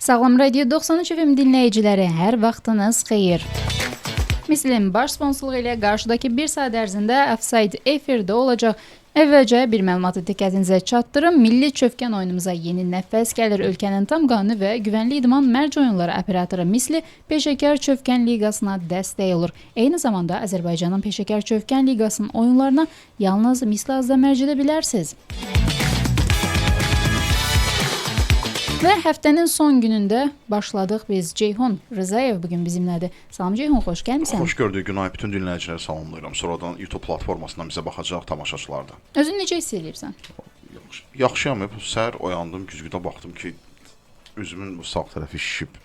Sağlam Radio 93 FM dinləyiciləri, hər vaxtınız xeyir. Mislin baş sponsorluğu ilə qarşıdakı bir saat ərzində Offside efirdə olacaq. Əvvəlcə bir məlumatı diqqətinizə çatdırım. Milli çövkən oyunumuza yeni nəfəs gəlir. Ölkənin tam qanuni və güvənli idman mərc oyunları operatoru Misli Peşəkar Çövkən Liqasına dəstək olur. Eyni zamanda Azərbaycanın Peşəkar Çövkən Liqasının oyunlarına yalnız Misli azda mərc edə bilərsiniz. Və həftənin son günündə başladıq biz. Ceyhun Rızayev bugün bizimlədir. Salam Ceyhun, xoş gəlmisən. Xoş gördük Günay. Bütün dinləyiciləri salamlayıram. Sonradan YouTube platformasından bizə baxacaq tamaşaçılar da. Özün necə hiss edirsən? Yaxşıyam. Səhər oyandım, güzgüdə baxdım ki, üzümün bu sağ tərəfi şişib.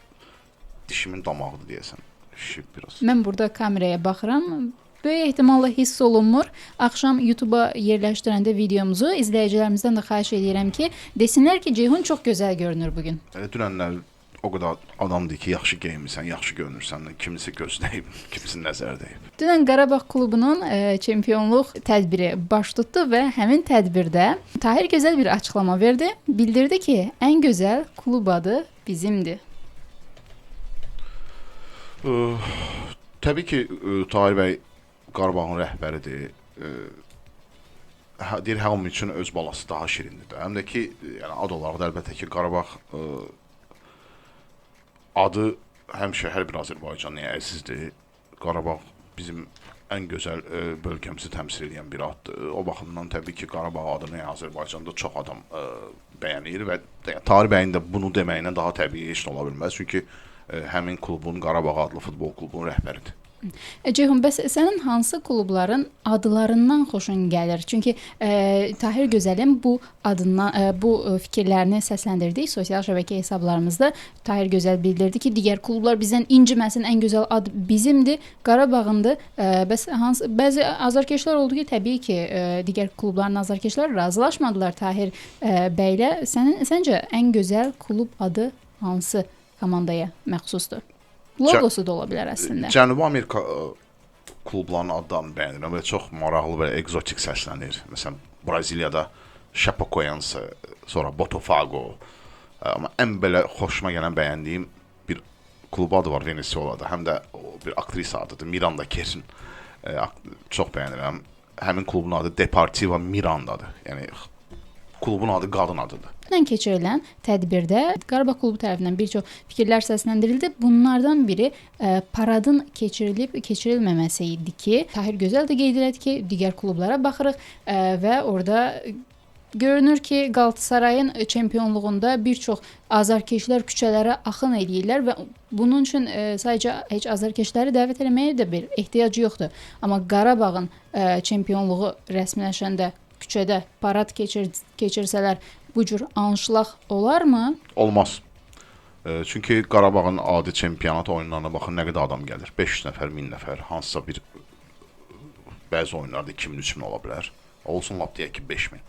Dişimin damağıdır deyəsən. Şişib biraz. Mən burada kameraya baxıram. Böyük ehtimalla hiss olunmur. Axşam YouTube'a yerləşdirəndə videomuzu izləyicilərimizdən də xahiş edirəm ki, desinlər ki, Ceyhun çox gözəl görünür bugün. Dünənlər o qədər adamdır ki, yaxşı geyinmirsən, yaxşı görünürsən. Kimisi gözləyib, kimisi nəzər dəyib. Dünən Qarabağ klubunun çempionluq tədbiri baş tutdu və həmin tədbirdə Tahir gözəl bir açıqlama verdi. Bildirdi ki, ən gözəl klub adı bizimdir. Təbii ki, Tahir bəy Qarabağın rəhbəridir. Deyir, hamı üçün öz balası daha şirindir. Həm də ki, yəni ad olaraq əlbəttə ki, Qarabağ adı həmişə hər bir Azərbaycanlıya əzizdir. Qarabağ bizim ən gözəl bölgəmizi təmsil edən bir addır. O baxımdan təbii ki, Qarabağ adını Azərbaycanda çox adam bəyənir və Tahir bəyin də bunu deməyinə daha təbii heç nə ola bilməz. Çünki həmin klubun, Qarabağ adlı futbol klubunun rəhbəridir. Ceyhun, bəs sənin hansı klubların adlarından xoşun gəlir? Çünki Tahir Gözəlin bu fikirlərini səsləndirdik sosial şəbəkə hesablarımızda. Tahir Gözəl bildirdi ki, digər klublar bizdən inciməsin, ən gözəl ad bizimdir, Qarabağındır. Bəs bəzi azarkeşlər oldu ki, təbii ki, digər klubların azarkeşləri razılaşmadılar Tahir bəylə. Səncə ən gözəl klub adı hansı komandaya məxsusdur? Logosu da ola bilər əslində. Cənubi Amerika klublarının adlarını bəyənirəm və çox maraqlı və egzotik səslənir. Məsələn, Braziliyada Chapecoense, sonra Botafogo. Amma ən belə xoşuma gələn, bəyəndiyim bir klub adı var Venezuelada. Həm də bir aktrisa adıdır, Miranda Kerrin. Çox bəyənirəm. Həmin klubun adı Deportivo Mirandadır. Yəni klubun adı qadın adıdır. Dünən keçirilən tədbirdə Qarabağ klubu tərəfindən bir çox fikirlər səsləndirildi. Bunlardan biri paradın keçirilməməsi idi ki, Tahir Gözəl də qeyd elədi ki, digər klublara baxırıq və orada görünür ki, Qalatasarayın çempionluğunda bir çox azarkeşlər küçələrə axın edirlər və bunun üçün sadəcə heç azarkeşləri dəvət etməyə də bir ehtiyac yoxdur. Amma Qarabağın çempionluğu rəsmiləşəndə küçədə parad keçirsələr, bu cür anşlaq olarmı? Olmaz. Çünki Qarabağın adi çempionat oyunlarına baxın, nə qədər adam gəlir. 500 nəfər, 1000 nəfər, hansısa bir bəzi oyunlarda 2000-3000 ola bilər. Olsun lap deyək ki, 5000.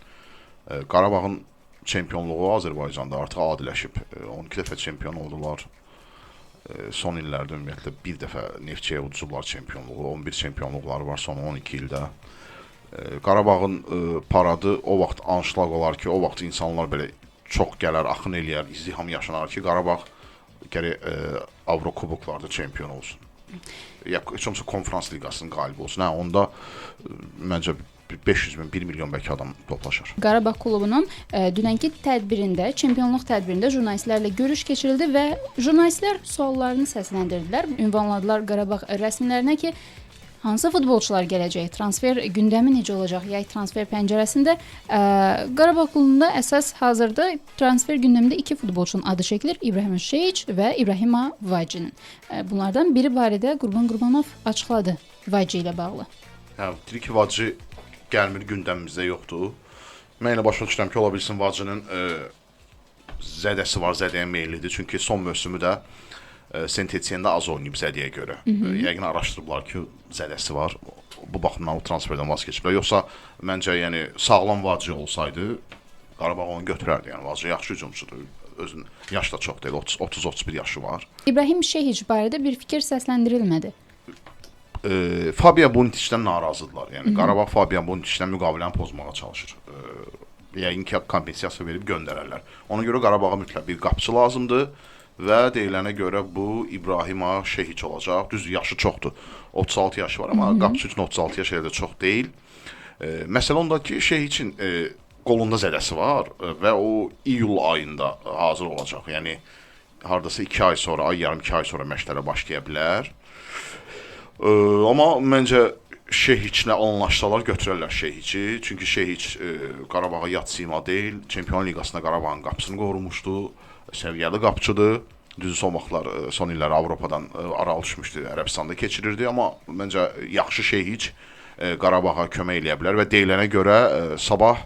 Qarabağın çempionluğu Azərbaycanda artıq adiləşib. 12 dəfə çempion oldular. Son illərdə ümumiyyətlə bir dəfə Neftçiyə uduzublar çempionluğu. 11 çempionluqları var son 12 ildə. Qarabağın paradı o vaxt anşlaq olar ki, o vaxt insanlar belə çox gələr, axın eləyər, izdiham yaşanar ki, Qarabağ gərək Avrokuboklarda çempion olsun. Ya heç olmasa konferans liqasının qalibi olsun. Onda məncə 500 min, 1 milyon bəlkə adam toplaşır. Qarabağ klubunun dünənki tədbirində, çempionluq tədbirində jurnalistlərlə görüş keçirildi və jurnalistlər suallarını səsləndirdilər. Ünvanladılar Qarabağ rəsmilərinə ki, hansı futbolçular gələcək? Transfer gündəmi necə olacaq? Yay transfer pəncərəsində Qarabağ klubunda əsas hazırda transfer gündəmində 2 futbolçunun adı çəkilir. İbrahim Şeyic və İbrahima Vacinin. Bunlardan biri barədə Qurban Qurbanov açıqladı Vaci ilə bağlı. Deyir ki, Vaci gəlmir, gündəmimizdə yoxdur. Mən elə başa düşürəm ki, ola bilsin Vacinin zədəsi var, zədəyə meyillidir. Çünki son mövsümü də Saint-Etienne-də az oynayıb zədəyə görə. Yəqin araşdırıblar ki, zədəsi var. Bu baxımdan o transferdən vaz keçiblər. Yoxsa məncə yəni sağlam Vaci olsaydı Qarabağ onu götürərdi. Yəni Vaci yaxşı hücumçudur. Özün yaş da çox deyil, 30-31 yaşı var. İbrahim Şeyic barədə bir fikir səsləndirilmədi. Fabio Bonitişdən narazıdırlar. Yəni Qarabağ Fabio Bonitişdən müqaviləni pozmağa çalışır. Yəqin ki, kompensasiya verib göndərərlər. Ona görə Qarabağa mütləq bir qapıçı lazımdır. və deyilənə görə bu İbrahima Şehiç olacaq. Düzdür, yaşı çoxdur. 36 yaşı var, amma qapıçı üçün 36 yaş elə də çox deyil. Məsələ ondakı Şehiçin qolunda zədəsi var və o iyul ayında hazır olacaq. Yəni hardasa 2 ay sonra, ay yarım 2 ay sonra məşqlərə başlaya bilər. Amma məncə Şehiçlə anlaşsalar götürərlər Şehiçi. Çünki Şehiç Qarabağa yad sima deyil. Çempionlar Liqasında Qarabağın qapısını qorumuşdu. Səviyyəli qapıçıdır. Düzü son vaxtlar, son illər Avropadan ara düşmüşdü, Ərəbistanda keçirirdi. Amma məncə yaxşı Şehiç Qarabağa kömək eləyə bilər və deyilənə görə sabah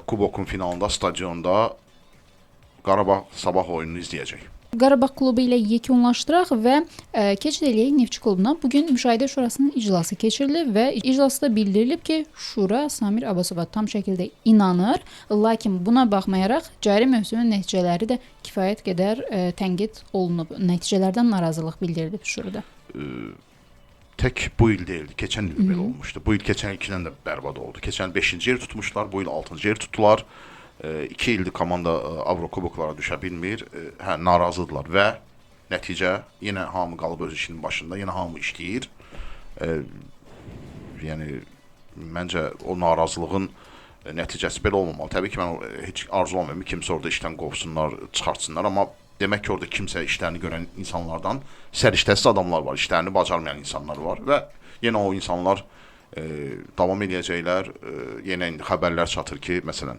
Kubokun finalında stadionda Qarabağ sabah oyununu izləyəcək. Qarabağ klubu ilə yekunlaşdıraq və keçid eləyək Neftçi klubuna. Bugün Müşahidə Şurasının iclası keçirilib və iclasda bildirilib ki, Şura Samir Abbasova tam şəkildə inanır. Lakin buna baxmayaraq cari mövsümün nəticələri də kifayət qədər tənqid olunub. Nəticələrdən narazılıq bildirilib Şurada. Tək bu il deyildi, keçən il belə olmuşdu. Bu il keçən ilkindən də bərbad oldu. Keçən 5-ci yer tutmuşlar, bu il 6-cı yer tutdular. 2 ildir komanda Avrokuboklara düşə bilmir. Narazıdırlar və nəticə yenə hamı qalıb öz işinin başında, yenə hamı işləyir. Yəni məncə o narazılığın nəticəsi belə olmamalı. Təbii ki, mən heç arzulamıyorum kimsə orada işdən qovsunlar, çıxartsınlar, amma demək ki, orada kimsə işlərini görən insanlardan səriştəsiz adamlar var, işlərini bacarmayan insanlar var və yenə o insanlar davam edəcəklər. Yenə indi xəbərlər çatır ki, məsələn,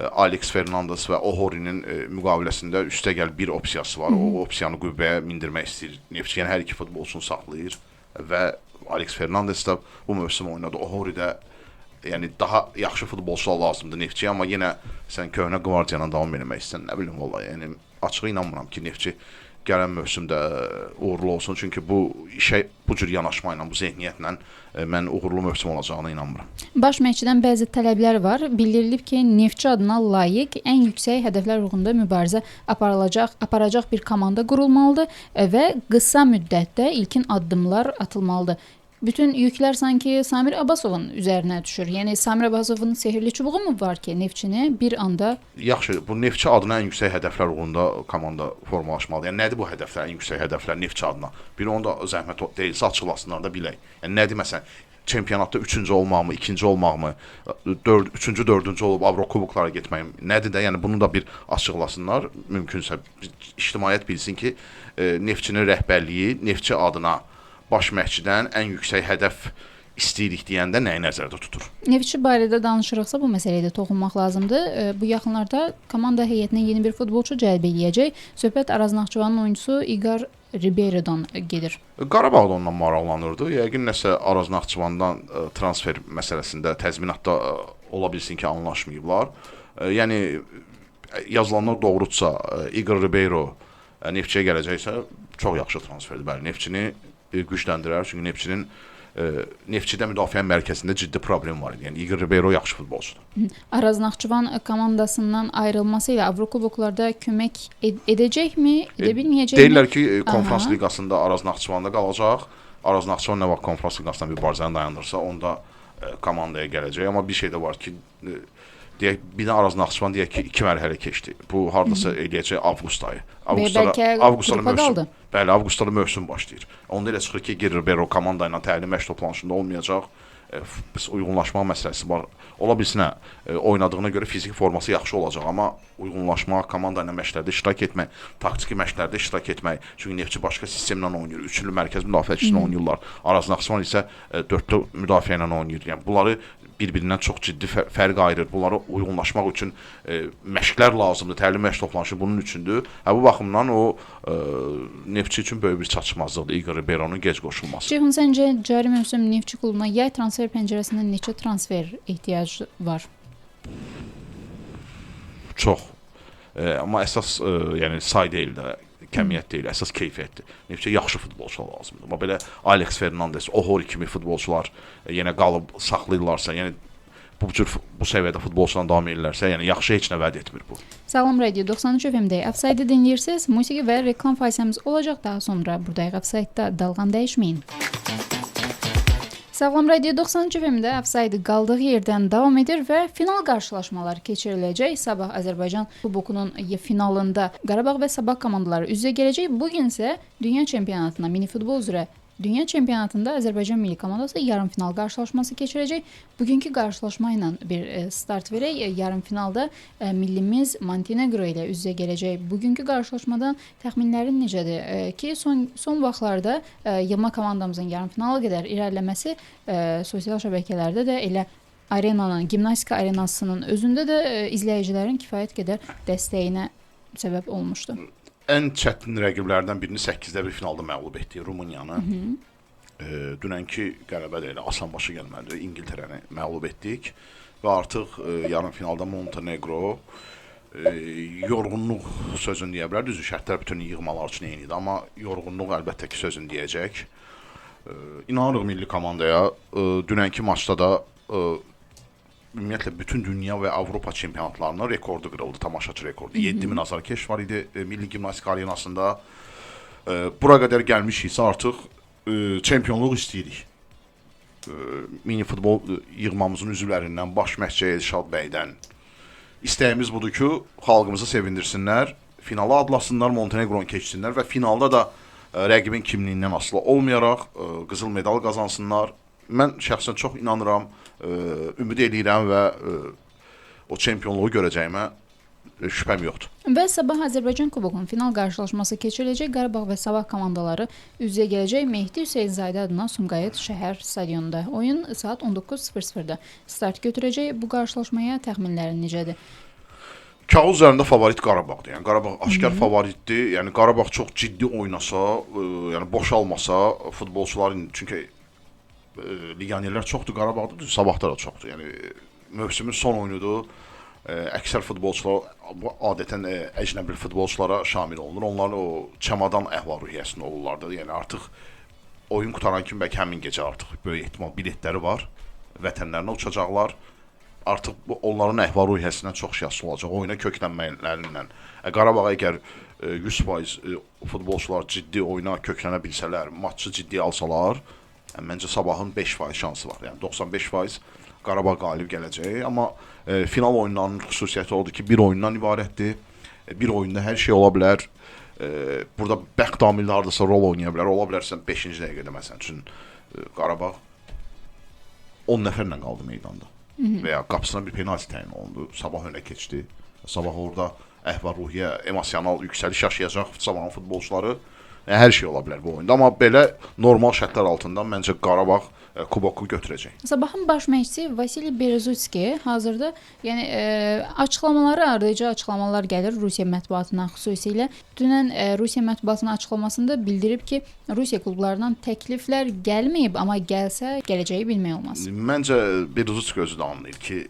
Alex Fernandes və Ohori'nin müqaviləsində üstəgəl bir opsiyası var. O opsiyanı qüvvəyə mindirmək istəyir Neftçi. Yəni hər iki futbolçunu saxlayır və Alex Fernandes də bu mövsüm oynadı. Ohori də yəni daha yaxşı futbolçular lazımdır Neftçiyə, amma yenə sən köhnə qvardiyanla davam etmək istəyirsən, nə bilim vallahi. Yəni açıq inanmıram ki, Neftçi gələn mövsümdə uğurlu olsun. Çünki bu işə bu cür yanaşma ilə, bu zehniyyətlə mən uğurlu mövsüm olacağına inanmıram. Baş məşqçidən bəzi tələblər var. Bildirilib ki, Neftçi adına layiq ən yüksək hədəflər uğrunda mübarizə aparacaq bir komanda qurulmalıdır və qısa müddətdə ilkin addımlar atılmalıdır. Bütün yüklər sanki Samir Abbasovun üzərinə düşür. Yəni Samir Abbasovun sehirli çubuğu mu var ki, Neftçini bir anda... Yaxşı, bu Neftçi adına ən yüksək hədəflər uğrunda komanda formalaşmalıdır. Yəni nədir bu hədəflər, ən yüksək hədəflər Neftçi adına? Biri onu da zəhmət deyilsə açıqlasınlar da bilək. Yəni nədir məsələn, çempionatda 3-cü olmaqmı, 2-ci olmaqmı, 3-cü, 4-cü olub Avrokuboklara getməyim? Nədir də? Yəni bunu da bir açıqlasınlar. Mümkünsə ictimaiyyət bilsin ki, Neftçinin rəhbərliyi Neftçi adına baş məşqçidən ən yüksək hədəf istəyirik deyəndə nəyi nəzərdə tutur? Neftçi barədə danışırıqsa bu məsələyə də toxunmaq lazımdır. Bu yaxınlarda komanda heyətinə yeni bir futbolçu cəlb eləyəcək. Söhbət Araz Naxçıvanın oyuncusu Igor Ribeirodan gedir. Qarabağ da ondan maraqlanırdı. Yəqin nəsə Araz Naxçıvandan transfer məsələsində təzminatda ola bilsin ki, anlaşmayıblar. Yəni yazılanlar doğrudsa Igor Ribeiro Neftçiyə gələcəksə çox yaxşı transferdir. Bəli, Neftçini gücləndirər. Çünki Neftçinin Neftçidə müdafiə mərkəzində ciddi problem var idi. Yəni Igor Ribeiro yaxşı futbolçudur. Araz Naxçıvan komandasından ayrılması ilə Avrokuboklarda kömək edəcəkmi, edə bilməyəcəkmi? Deyirlər ki, konferans liqasında Araz Naxçıvanda qalacaq. Araz Naxçıvan nə vaxt konferans liqasında mübarizəni dayandırsa, onda komandaya gələcək. Amma bir şey də var ki, deyək, bir də Araz Naxçıvan deyək ki, 2 mərhələ keçdi. Bu hardasa eləyəcək avqust ayı. Avqustda mövsüm. Bəli, avqustda mövsüm başlayır. Onda elə çıxır ki, Igor Ribeiro komanda ilə təlim məşq toplanışında olmayacaq. Uyğunlaşma məsələsi var. Ola bilsin, oynadığına görə fiziki forması yaxşı olacaq, amma uyğunlaşmaq, komanda ilə məşqlərdə iştirak etmək, taktiki məşqlərdə iştirak etmək. Çünki Neftçi başqa sistemlə oynayır. Üçlü mərkəz müdafiəçisini oynayırlar. Araz Naxçıvan isə dördlü müdafiə ilə oynayır. Yəni bunları bir-birindən çox ciddi fərq ayırır. Bunlara uyğunlaşmaq üçün məşqlər lazımdır. Təlim məşq toplanışı bunun üçündür. Bu baxımdan o Neftçi üçün böyük bir çatışmazlıqdır Igor Ribeironun gec qoşulması. Ceyhun, səncə cari mövsüm Neftçi klubuna yay transfer pəncərəsində neçə transfer ehtiyacı var? Çox. Amma əsas yəni say deyil də, kəmiyyət deyil, əsas keyfiyyətdir. Neftçiyə yaxşı futbolçular lazımdır. Amma belə Alex Fernandes, Ohori kimi futbolçular yenə qalıb saxlayırlarsa, yəni bu səviyyədə futbolçularla davam edirlərsə, yəni yaxşı heç nə vəd etmir bu. Sağlam Radio 93 FM-də Offside dinləyirsiniz. Musiqi və reklam fasilemiz olacaq daha sonra. Buradayıq Offside-da, dalğan dəyişməyin. Sağlam Radio 90 FM-də Ofsaydı qaldığı yerdən davam edir və final qarşılaşmaları keçiriləcək. Sabah Azərbaycan Kubokunun finalında Qarabağ və Sabah komandaları üz-üzə gələcək. Bu gün isə dünya çempionatına, mini futbol üzrə dünya çempionatında Azərbaycan milli komandası yarımfinal qarşılaşması keçirəcək. Bugünkü qarşılaşma ilə bir start verək. Yarımfinalda millimiz Montenegro ilə üz-üzə gələcək. Bugünkü qarşılaşmadan təxminlərin necədir? Ki son vaxtlarda yığma komandamızın yarımfinala qədər irəliləməsi sosial şəbəkələrdə də elə arenanın, gimnastika arenasının özündə də izləyicilərin kifayət qədər dəstəyinə səbəb olmuşdu. Ən çətin rəqiblərdən birini 8-də bir finalda məğlub etdi Rumıniyanı. Dünənki qələbə də elə asanbaşı gəlmədi. İngiltərəni məğlub etdik və artıq yarım finalda Montenegro yorğunluq sözünü deyə bilər. Düzdür, şərtlər bütün yığmalar üçün eyni idi, amma yorğunluq əlbəttə ki sözünü deyəcək. İnanırıq milli komandaya. Dünənki maçda da ümumiyyətlə bütün dünya və Avropa çempionatlarına rekordu qırıldı, tamaşaçı rekordu. 7000 azarkeş var idi milli gimnastika arenasında. Bura qədər gəlmişiksə artıq çempionluq istəyirik. Mini futbol yığmamızın üzvlərindən, baş məşqçi Elşad bəydən istəyimiz budur ki, xalqımızı sevindirsinlər, finala adlasınlar, Montenegronu keçsinlər və finalda da rəqibin kimliyindən asılı olmayaraq qızıl medal qazansınlar. Mən şəxsən çox inanıram, ümid edirəm və o çempionluğu görəcəyimə şübhəm yoxdur. Və sabah Azərbaycan Kubokunun final qarşılaşması keçiriləcək. Qarabağ və Sabah komandaları üz-üzə gələcək. Mehdi Hüseynzadə adına Sumqayıt şəhər stadionunda. Oyun saat 19:00-da start götürəcək. Bu qarşılaşmaya təxminlərin necədir? Kağız üzərində favorit Qarabağdır. Yəni Qarabağ aşkar favoritdir. Yəni Qarabağ çox ciddi oynasa, yəni boşalmasa futbolçuların, çünki legionerlər çoxdur Qarabağda, Sabahda da çoxdur. Yəni mövsümün son oyunudur. Əksər futbolçular adətən əcnəbi futbolçulara şamil olunur. Onların o çamadan əhval-ruhiyyəsində olurlar da. Yəni artıq oyun qutaran kimi bəlkə həmin gecə artıq böyük ehtimal biletləri var. Vətənlərinə uçacaqlar. Artıq onların əhval-ruhiyyəsindən çox şey asılı olacaq. Oyuna köklənmələrindən. Qarabağ əgər 100% futbolçular ciddi oyuna köklənə bilsələr, maçı ciddi alsalar, məncə Sabahın 5% şansı var. Yəni 95% Qarabağ qalib gələcək. Amma final oyunlarının xüsusiyyəti odur ki, bir oyundan ibarətdir. Bir oyunda hər şey ola bilər. Burada bəxt amili hardasa rol oynaya bilər. Ola bilərsən 5-ci dəqiqədə məsələn üçün Qarabağ 10 nəfərlə qaldı meydanda. Və ya qapısına bir penalti təyin olundu. Sabah önə keçdi. Sabah orada əhval-ruhiyyə, emosional yüksəliş yaşayacaq Sabahın futbolçuları. Hər şey ola bilər bu oyunda, amma belə normal şərtlər altında məncə Qarabağ kuboku götürəcək. Sabahın baş məşqçisi Vasili Berezutski hazırda, yəni açıqlamaları, ardıcı açıqlamalar gəlir Rusiya mətbuatına xüsusilə. Dünən Rusiya mətbuatının açıqlamasında bildirib ki, Rusiya klublarından təkliflər gəlməyib, amma gəlsə gələcəyi bilmək olmaz. Məncə Berezutski özü də anlayır ki,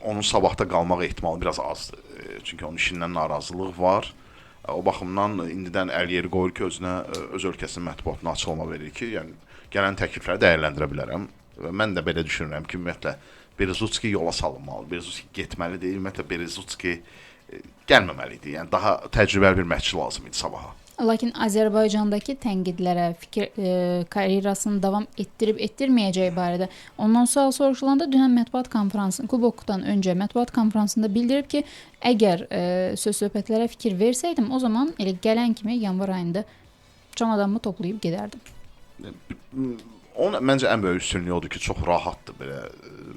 onun Sabahda qalmaq ehtimalı biraz azdır. Çünki onun işindən narazılıq var. O baxımdan indidən əl yeri qoyur ki, öz ölkəsinin mətbuatına açıqlama verir ki, yəni gələn təklifləri dəyərləndirə bilərəm. Mən də belə düşünürəm ki, ümumiyyətlə Berezutski yola salınmalı, Berezutski getməlidir, ümumiyyətlə Berezutski gəlməməlidir. Yəni daha təcrübəli bir məşqçi lazım idi Sabaha. Lakin Azərbaycandakı tənqidlərə, karyerasını davam etdirib-etdirməyəcəyi barədə ondan sual soruşulanda dünən mətbuat konfransında, Kubokdan öncə mətbuat konfransında bildirib ki, əgər söz-söhbətlərə fikir versəydim, o zaman elə gələn kimi yanvar ayında çamadanımı toplayıb gedərdim. Onun məncə ən böyük üstünlüyü odur ki, çox rahatdır belə.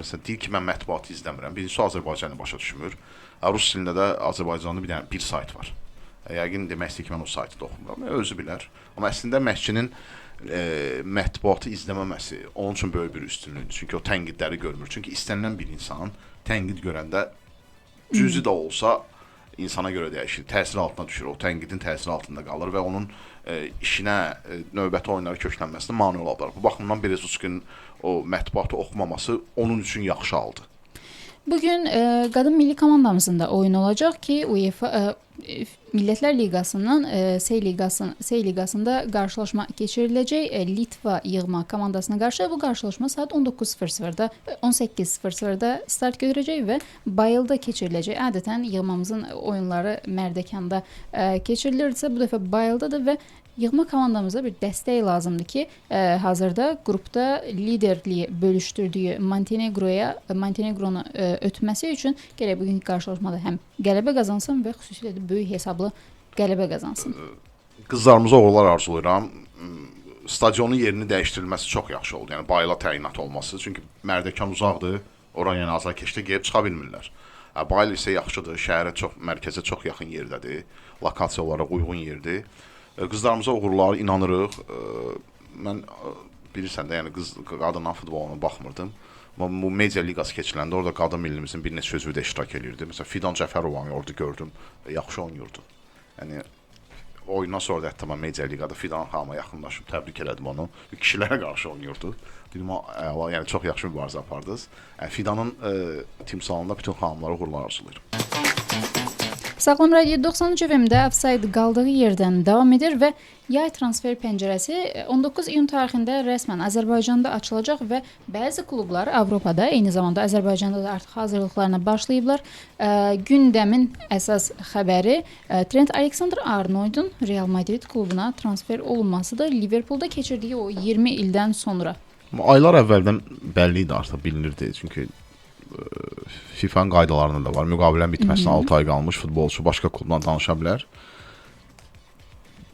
Məsələn, deyir ki, mən mətbuatı izləmirəm. Birincisi Azərbaycanı başa düşmür. Rus dilində də Azərbaycanda bir sayt var. Yəqin demək istəyir ki, mən o saytı da oxumuram. Özü bilər. Amma əslində məşqçinin mətbuatı izləməməsi onun üçün böyük bir üstünlükdür. Çünki o tənqidləri görmür. Çünki istənilən bir insan tənqid görəndə cüzi də olsa insana görə dəyişir. Təsir altına düşür. O tənqidin təsiri altında qalır və onun işinə, növbəti oyunlara köklənməsinə mane ola bilər. Bu baxımdan Berezutskinin o mətbuatı oxumaması onun üçün yaxşı aldı. Bugün qadın milli komandamızın da oyunu olacaq ki, UEFA Millətlər Liqasının C liqasında qarşılaşma keçiriləcək. Litva yığma komandasına qarşı bu qarşılaşma saat 19:00-da 18:00-da start götürəcək və Bayılda keçiriləcək. Adətən yığmamızın oyunları Mərdəkanda keçirilirsə, bu dəfə Bayıldadır və yığma komandamıza bir dəstək lazımdır ki, hazırda qrupda liderliyi bölüşdürdüyü Montenegronu ötməsi üçün gərək bugünkü qarşılaşmada həm qələbə qazansın və xüsusilə də böyük hesablı qələbə qazansın. Qızlarımıza uğurlar arzulayıram. Stadionun yerini dəyişdirilməsi çox yaxşı oldu. Yəni bayıla təyinat olması. Çünki Mərdəkan uzaqdır. Ora yəni azarkeşdə gəlib çıxa bilmirlər. Bayıl isə yaxşıdır. Şəhərə mərkəzə çox yaxın yerdədir. Lokasiya olaraq uyğun yerdir. Qızlarımıza uğurlar, inanırıq. Mən bilirsən də, yəni qadınlar futboluna baxmırdım. Bu media liqası keçiləndə orada qadın millimizin bir neçə üzvü də iştirak edirdi. Məsələn, Fidan Cəfərovanı orada gördüm. Yaxşı oynayırdı. Yəni oyundan sonra da hətta mən media liqada Fidan xanıma yaxınlaşıb təbrik elədim onu. Kişilərə qarşı oynayırdı. Dedim, yəni çox yaxşı mübarizə apardınız. Fidanın timsalında bütün xanımlara uğurlar arzulayıram. Sağlam Radio 93 FM-də Offside qaldığı yerdən davam edir və yay transfer pəncərəsi 19 iyun tarixində rəsmən Azərbaycanda açılacaq və bəzi klublar Avropada, eyni zamanda Azərbaycanda da artıq hazırlıqlarına başlayıblar. Gündəmin əsas xəbəri Trent Alexander-Arnold'un Real Madrid klubuna transfer olunmasıdır. Liverpoolda keçirdiyi o 20 ildən sonra. Aylar əvvəldən bəlli idi, artıq bilinirdi. Çünki FIFA'nın qaydalarında da var. Müqavilənin bitməsinə 6 ay qalmış futbolçu başqa klubdan danışa bilər.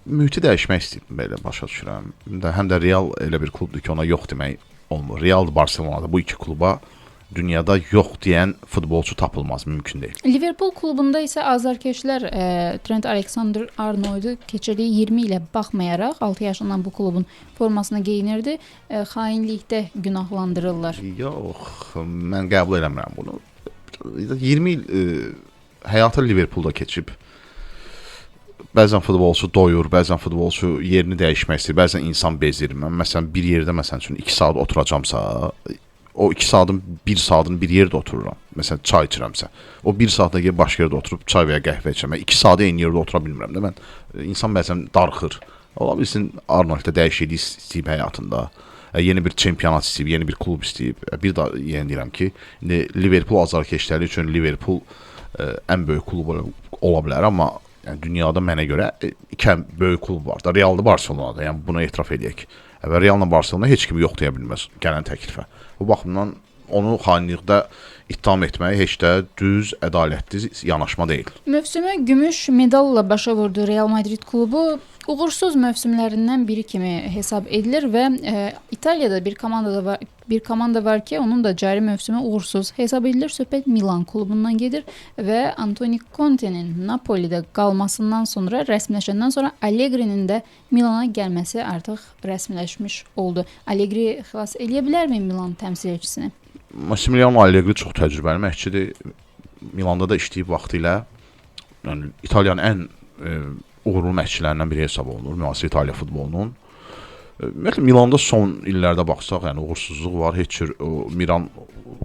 Mühiti dəyişmək istəyib, belə başa düşürəm. Həm də Real elə bir klubdur ki, ona yox demək olmur. Real Barcelona'da bu iki kluba dünyada yox deyən futbolçu tapılmaz, mümkün deyil. Liverpool klubunda isə azarkeşlər Trent Alexander-Arnold'u keçirdiyi 20 ilə baxmayaraq 6 yaşından bu klubun formasını geyinirdi. Xainlikdə günahlandırırlar. Yox, mən qəbul eləmirəm bunu. 20 il həyatı Liverpoolda keçib. Bəzən futbolçu doyur, bəzən futbolçu yerini dəyişmək istəyir, bəzən insan bezir. Mən məsələn bir yerdə məsələn üçün 2 saat oturacamsa, o 2 saatın 1 saatını bir yerdə otururam. Məsələn, çay içirəmsə. O 1 saatda gəlib başqa yerdə oturub çay və ya qəhvə içirəm. 2 saat eyni yerdə otura bilmirəm də mən. İnsan bəzən darıxır. Ola bilsin Arnold'da dəyişiklik istəyib həyatında. Yeni bir çempionat istəyib, yeni bir klub istəyib. Bir də yenə deyirəm ki, indi Liverpool azarkeşləri üçün Liverpool ən böyük klub ola bilər, amma yəni dünyada mənə görə iki böyük klub var da, Real'da, Barcelona'da. Yəni buna etiraf edək. Və Real'la Barcelona heç kimi yox deyə bilməz gələn təklifə. Bu baxımdan onu xainlikdə ittiham etmək heç də düz, ədalətli yanaşma deyil. Mövsümü gümüş medalla başa vurdu Real Madrid klubu. Uğursuz mövsümlərindən biri kimi hesab edilir və İtaliyada bir komanda var ki, onun da cari mövsümü uğursuz hesab edilir. Söhbət Milan klubundan gedir və Antonio Conte'nin Napoli'də qalmasından sonra, rəsmiləşəndən sonra Allegri'nin də Milana gəlməsi artıq rəsmiləşmiş oldu. Allegri xilas eləyə bilərmi Milan təmsilçisini? Massimiliano Allegri çox təcrübəli məşqçidir. Milanda da işləyib vaxtı ilə. Yəni İtaliyanın ən uğurlu məşqçilərindən biri hesab olunur müasir İtaliya futbolunun. Ümumiyyətlə Milanda son illərdə baxsaq, yəni uğursuzluq var. Heç cür Milan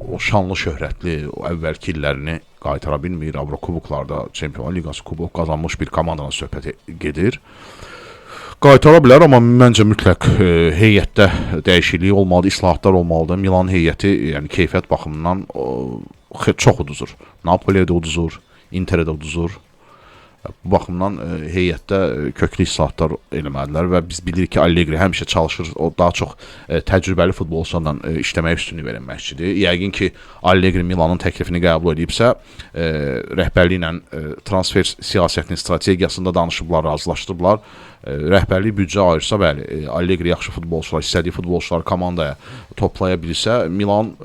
o şanlı şöhrətli o əvvəlki illərini qaytara bilmir. Avrokuboklarda, Çempionlar Liqası kubok qazanmış bir komandanın söhbəti gedir. Qaytara bilər, amma məncə mütləq heyətdə dəyişiklik olmalıdır, islahatlar olmalıdır. Milan heyəti, yəni keyfiyyət baxımından çox uduzur. Napoli'də uduzur, Inter'də uduzur. Bu baxımdan heyətdə köklü islahatlar eləməlidirlər və biz bilirik ki, Allegri həmişə çalışır, o daha çox təcrübəli futbolçularla işləməyə üstünlük verən məşqçidir. Yəqin ki, Allegri Milanın təklifini qəbul edibsə, rəhbərliyi ilə transfer siyasətinin strategiyasında danışıblar, razılaşdırıblar. Rəhbərlik büdcə ayırsa, bəli, Allegri yaxşı futbolçular, istədiyi futbolçuları komandaya toplaya bilirsə, Milan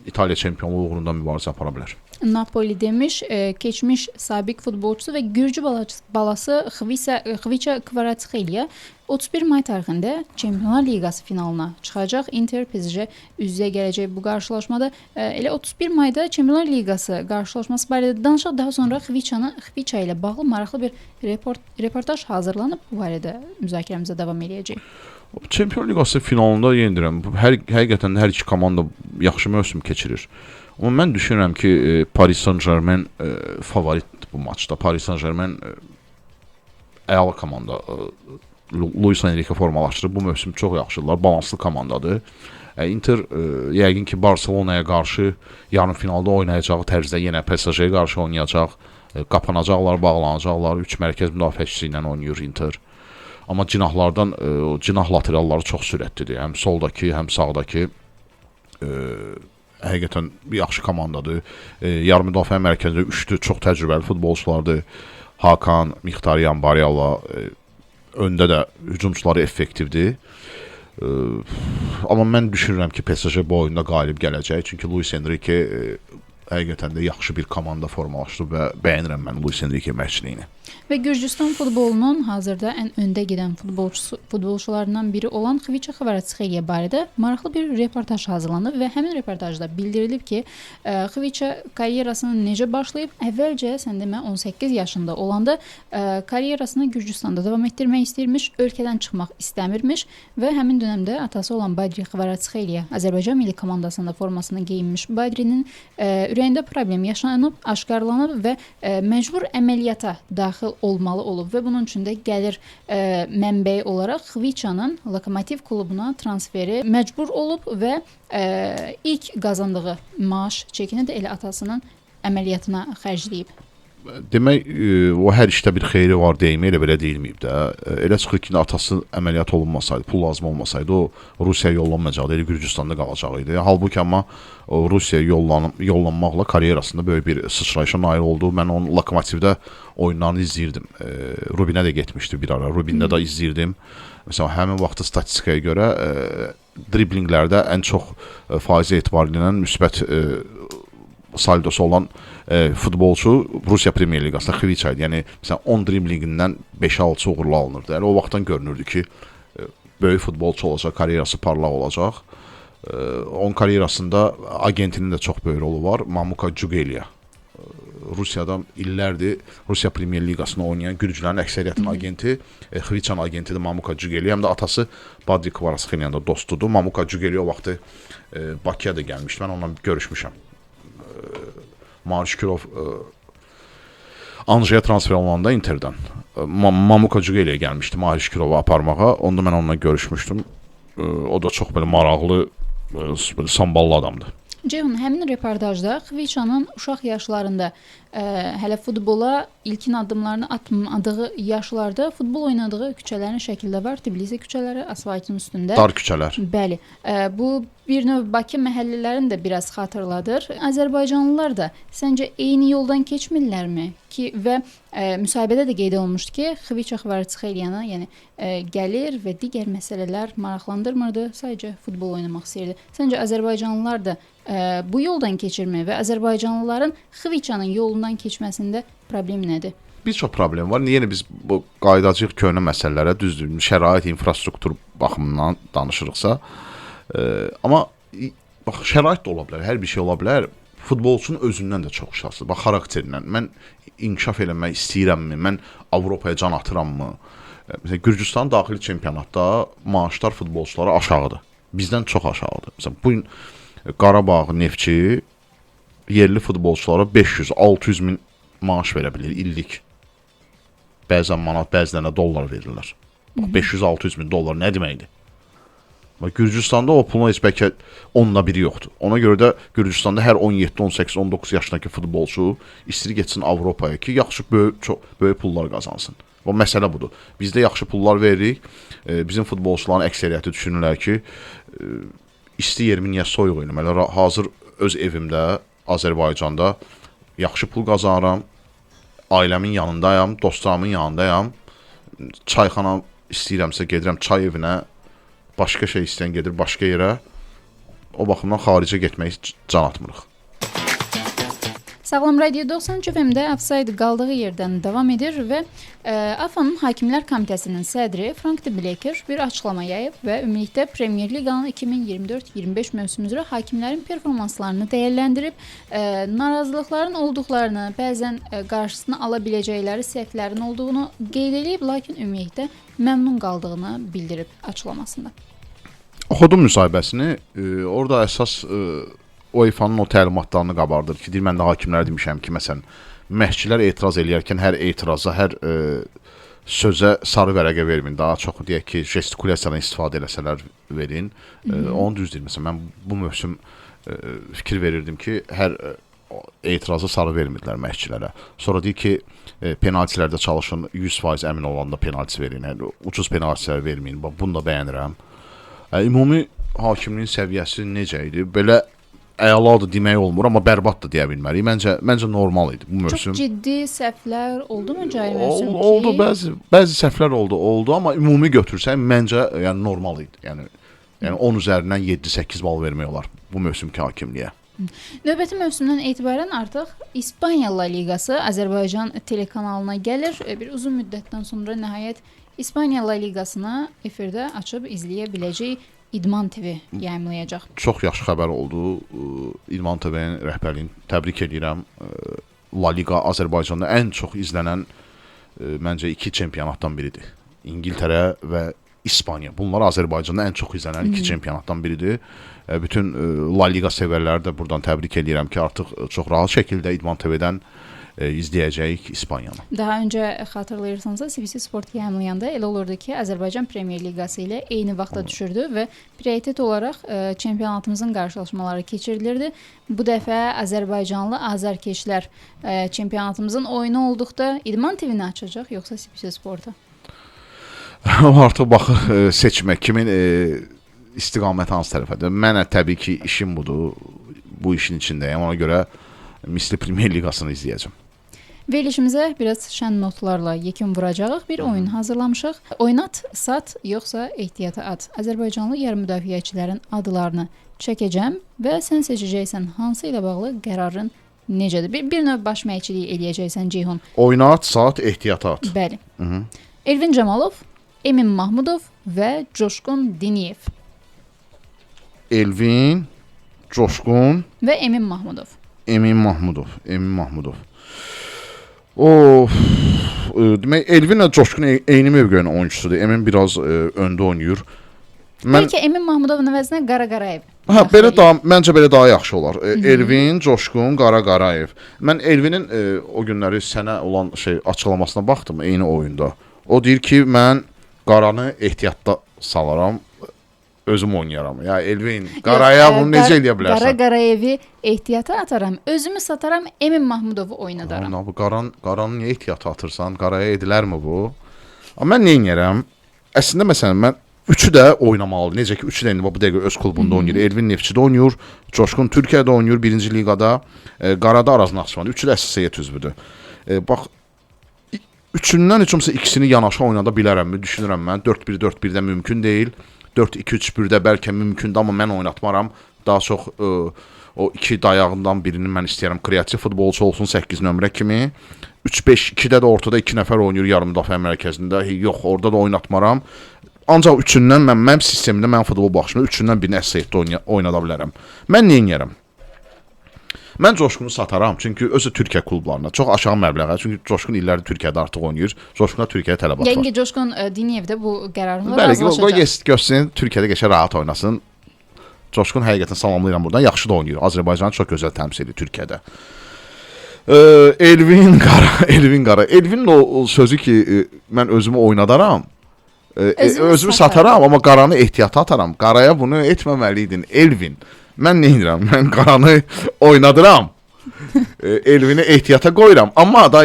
İtaliya çempionluğu uğrunda mübarizə apara bilər. Napoli demiş, keçmiş sabiq futbolçusu və Gürcü balası Xviça Kvaratskhelia 31 may tarixində Çempionlar Liqası finalına çıxacaq. Inter PSG üz-üzə gələcək bu qarşılaşmada. Elə 31 mayda Çempionlar Liqası qarşılaşması barədə danışaq. Daha sonra Xviça ilə bağlı maraqlı bir reportaj hazırlanıb. Bu barədə müzakirəmizə davam edəcək. Çempionlar Liqası finalında yenə deyirəm, həqiqətən hər iki komanda yaxşı mövsüm keçirir. Amma mən düşünürəm ki, Paris Saint-Germain favoritdir bu maçda. Paris Saint-Germain əla komanda. Luis Enrique formalaşdırıb. Bu mövsüm çox yaxşıdırlar. Balanslı komandadır. Inter yəqin ki, Barcelona'ya qarşı yarım finalda oynayacağı tərzdə yenə PSG-yə qarşı oynayacaq. Qapanacaqlar, bağlanacaqlar. 3 mərkəz müdafiəçisi ilə oynayır Inter. Amma cinahlardan o cinah lateralları çox sürətlidir. Həm soldakı, həm sağdakı həqiqətən bir yaxşı komandadır. Yarım müdafiə mərkəzində üçlü çox təcrübəli futbolçulardır. Hakan, Mixtaryan, Baryala öndə də hücumçuları effektivdir. Amma mən düşünürəm ki, PSG bu oyunda qalib gələcək. Çünki Luis Enrique həqiqətən də yaxşı bir komanda formalaşdırıb və bəyənirəm mən Luis Enrique məşqçiliyini. Və Gürcüstan futbolunun hazırda ən öndə gedən futbolçularından biri olan Xviça Kvaratskhelia barədə maraqlı bir reportaj hazırlanıb və həmin reportajda bildirilib ki, Xviça karyerasını necə başlayıb? Əvvəlcə sən demə 18 yaşında olanda karyerasını Gürcüstanda davam etdirmək istəyirmiş, ölkədən çıxmaq istəmirmiş və həmin dövrdə atası olan Badri Kvaratskhelia Azərbaycan milli komandasında formasını geyinmiş. Badrinin ürəyində problem yaşanıb, aşkarlanıb və məcbur əməliyyata daxil olmalı olub və bunun üçün də gəlir mənbəyi olaraq Xviçanın Lokomotiv klubuna transferi məcbur olub və ilk qazandığı maaş çekini də elə atasının əməliyyatına xərcləyib. Demək, o hər işdə bir xeyri var deyimi elə belə deyilməyib də. Elə çıxır ki, atası əməliyyat olunmasaydı, pul lazım olmasaydı, o Rusiyaya yollanmayacaqdı, elə Gürcüstanda qalacaqdı. Halbuki amma Rusiyaya yollanmaqla karyerasında böyük bir sıçrayışa nail oldu. Mən onun Lokomotivdə oyunlarını izləyirdim. Rubinə də getmişdi bir ara. Rubində də izləyirdim. Məsələn, həmin vaxtı statistikaya görə driblinglərdə ən çox faizi etibarilə müsbət saldosu olan futbolçu Rusiya Premyer Liqasında Xviça idi. Yəni məsələn 10 driblingindən 5-6 uğurlu alınırdı. Yəni o vaxtdan görünürdü ki, böyük futbolçu olacaq, karyerası parlaq olacaq. Onun karyerasında agentinin də çox böyük rolu var. Mamuka Djugelia. Rusiyada illərdir Rusiya Premyer Liqasında oynayan gürcülərin əksəriyyətinin agenti, Xviçanın agentidir Mamuka Djugelia. Həm də atası Badri Kvaratskhelia da dostudur. Mamuka Djugelia o vaxtı Bakıya da gəlmişdi. Mən onunla görüşmüşəm. Marşkirov Anjaya transfer olunanda Interdən Mamuka Djugelia gəlmişdi Marşkirovu aparmağa. Onda mən onunla görüşmüşdüm. O da çox belə maraqlı, belə samballı adamdır. Ceyhun, həmin reportajda Xviçanın uşaq yaşlarında hələ futbola ilkin addımlarını atmadığı yaşlarda futbol oynadığı küçələrin şəkildə var. Tbilisi küçələri asfaltın üstündə. Dar küçələr. Bəli. Bu bir növ Bakı məhəllələrini də biraz xatırladır. Azərbaycanlılar da səncə eyni yoldan keçmirlərmi ki və müsahibədə də qeyd olunmuşdu ki, Xviça Kvaratskhelia yəni gəlir və digər məsələlər maraqlandırmırdı, sadəcə futbol oynamaq istəyirdi. Səncə Azərbaycanlılar da bu yoldan keçirmək və Azərbaycanlıların Xviçanın yolundan keçməsində problem nədir? Bir çox problem var. Niyə biz bu qayıdacağıq köhnə məsələlərə, düzdür, şərait, infrastruktur baxımından danışırıqsa, amma bax şərait də ola bilər, hər bir şey ola bilər. Futbolçunun özündən də çox şəxsi, bax xarakterindən. Mən inkişaf eləmək istəyirəmmi? Mən Avropaya can atırammı? Məsələn, Gürcüstan daxili çempionatda maaşlar futbolçulara aşağıdır. Bizdən çox aşağıdır. Məsələn, bu gün Qarabağ, Neftçi yerli futbolçulara 500-600 min maaş verə bilir illik. Bəzən manat, bəzən də dollar verirlər. 500-600 min dollar nə deməkdir? Gürcüstanda o pulun heç bəlkə 10/1 yoxdur. Ona görə də Gürcüstanda hər 17, 18, 19 yaşındakı futbolçu istəyir getsin Avropaya ki, yaxşı çox böyük pullar qazansın. O məsələ budur. Bizdə yaxşı pullar veririk. Bizim futbolçuların əksəriyyəti düşünürlər ki, isti yerimi niyə soyuq oynayım? Elə hazır öz evimdə, Azərbaycanda yaxşı pul qazanıram, ailəmin yanındayam, dostlarımın yanındayam, çayxana istəyirəmsə gedirəm çay evinə, başqa şey istəyən gedir başqa yerə. O baxımdan xaricə getməyi can atmırıq. Sağlam Radio 93 FM-də Offside qaldığı yerdən davam edir və AFFA-nın Hakimlər Komitəsinin sədri Frank de Bleker bir açıqlama yayıb və ümumilikdə Premyer Liqanın 2024-25 mövsümü üzrə hakimlərin performanslarını dəyərləndirib, narazılıqların olduqlarını, bəzən qarşısını ala biləcəkləri səhvlərin olduğunu qeyd edib, lakin ümumilikdə məmnun qaldığını bildirib açıqlamasında. Oxudum müsahibəsini. Orada əsas UEFA-nın o təlimatlarını qabardır ki, deyir, mən də hakimlərə demişəm ki, məsələn, məşqçilər etiraz eləyərkən hər etiraza, hər sözə sarı vərəqə verməyin. Daha çox deyək ki, gestikulyasiyadan istifadə eləsələr verin. Onu düz deyir. Məsələn, mən bu mövsüm fikir verirdim ki, hər etirazı sarı vermirdilər məşqçilərə. Sonra deyir ki, penaltilərdə çalışın, 100% əmin olanda penalti verin. Yəni, ucuz penaltilər verməyin. Bunu da bəyənirəm. Ümumi hakimliyin səviyyəsi necə idi? Belə əladır demək olmur, amma bərbad da deyə bilmərik. Məncə normal idi bu mövsüm. Çox ciddi səhvlər oldu mu cari mövsüm ki? Oldu, bəzi səhvlər oldu, amma ümumi götürsən məncə yəni normal idi. Yəni 10 üzərindən 7-8 bal vermək olar bu mövsümki hakimliyə. Növbəti mövsümdən etibarən artıq İspaniya La Liqası Azərbaycan telekanalına gəlir. Bir uzun müddətdən sonra nəhayət İspaniya La Liqasını efirdə açıb izləyə biləcək İdman TV yayımlayacaq. Çox yaxşı xəbər oldu. İdman TV-nin rəhbərliyini təbrik edirəm. La Liqa Azərbaycanda ən çox izlənən məncə 2 çempionatdan biridir. İngiltərə və İspaniya. Bunlar Azərbaycanda ən çox izlənən 2 çempionatdan biridir. Bütün La Liqa sevərləri də buradan təbrik edirəm ki, artıq çox rahat şəkildə İdman TV-dən izləyəcəyik İspaniyanı. Daha öncə xatırlayırsanızsa CBC Sport yayımlayanda elə olurdu ki, Azərbaycan Premyer Liqası ilə eyni vaxtda düşürdü və prioritet olaraq çempionatımızın qarşılaşmaları keçirilirdi. Bu dəfə Azərbaycanlı azarkeşlər çempionatımızın oyunu olduqda İdman TV-ni açacaq, yoxsa CBC Sporta? Artıq baxır seçmək kimin istiqaməti hansı tərəfədir. Mənə təbii ki, işim budur. Bu işin içindəyəm. Ona görə misli Premyer Liqasını izləyəcəm. Verilişimizə biraz şən notlarla yekun vuracağıq. Bir oyun hazırlamışıq. Oynat, sat, yoxsa ehtiyata at. Azərbaycanlı yarım müdafiəçilərin adlarını çəkəcəm və sən seçəcəksən hansı ilə bağlı qərarın necədir? Bir növ baş məşqçilik eləyəcəksən Ceyhun. Oynat, sat, ehtiyata at. Bəli. Elvin Camalov, Emin Mahmudov və Coşqun Diniyev. Elvin, Coşqun və Emin Mahmudov. Emin Mahmudov. Demək Elvinlə Coşqun eyni mövqenin oyunçusudur. Emin biraz öndə oynayır. Bəlkə Emin Mahmudovun əvəzinə Qara Qarayev. Məncə belə daha yaxşı olar. Elvin, Coşqun, Qara Qarayev. Mən Elvinin o günləri sənə olan açıqlamasına baxdım eyni oyunda. O deyir ki, mən Qaranı ehtiyatda salaram, özüm oynayaram. Ya Elvin, Qaraya bunu necə eləyə bilərsən? Qara Qarayevi ehtiyata ataram, özümü sataram, Emin Mahmudovu oynadaram. Bu Qaranı niyə ehtiyata atırsan? Qaraya edilərmi bu? Amma mən nə edirəm? Əslində məsələn mən üçü də oynamalıdır. Necə ki, üçü də indi bu dəqiqə öz klubunda oynayır. Elvin Neftçidə oynayır, Coşqun Türkiyədə oynayır, 1-ci liqada, Qarada Araz Naxçıvan. Üçü də əsas heyət üzvüdür. Bax, üçündən heç olmasa ikisini yanaşı oynada bilərəmmi? Düşünürəm mən. 4-1-4-1-də mümkün deyil. 4-2-3-1-də bəlkə mümkündür, amma mən oynatmaram. Daha çox o iki dayağından birini mən istəyirəm. Kreativ futbolçu olsun 8 nömrə kimi. 3-5-2-də də ortada 2 nəfər oynayır yarım müdafiə mərkəzində. Yox, orada da oynatmaram. Ancaq üçündən mənim sistemimdə, mənim futbol baxışımda üçündən birini əsas heyətdə oynada bilərəm. Mən nə edirəm? Mən Coşqunu sataram, çünki özü Türkiyə klublarına çox aşağı məbləğə, çünki Coşqun illərdir Türkiyədə artıq oynayır. Coşquna Türkiyəyə tələbat var. Yəni Coşqun Diniyev də bu qərarınla razılaşacaq. Bəli, göstərin Türkiyədə qəşəng rahat oynasın. Coşqun həqiqətən salamlayıram buradan, yaxşı da oynayır. Azərbaycanı çox gözəl təmsil edir Türkiyədə. Elvin Qara. Elvinin o sözü ki, mən özümü oynadaram. Özümü sataram, amma Qaranı ehtiyata ataram. Qaraya bunu etməməliydin, Elvin. Mən nə edirəm? Mən Qaranı oynadıram. Elvini ehtiyata qoyuram. Amma da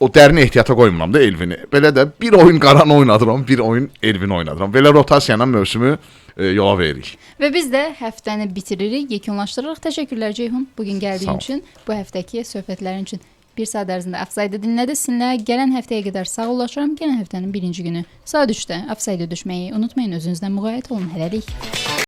o dərini ehtiyata qoymuram da Elvini. Belə də bir oyun Qaranı oynadıram, bir oyun Elvini oynadıram. Belə rotasiya ilə mövsümü yola veririk. Və biz də həftəni bitiririk, yekunlaşdırırıq. Təşəkkürlər Ceyhun, bugün gəldiyin üçün, bu həftəki söhbətlərin üçün. Bir saat ərzində Offside-ı dinlədi. Sizinlə gələn həftəyə qədər sağollaşıram. Gələn həftənin birinci günü saat 3-də Offside-ə düşməyi unutmayın. Özünüzdən müğayət olun. Hələlik.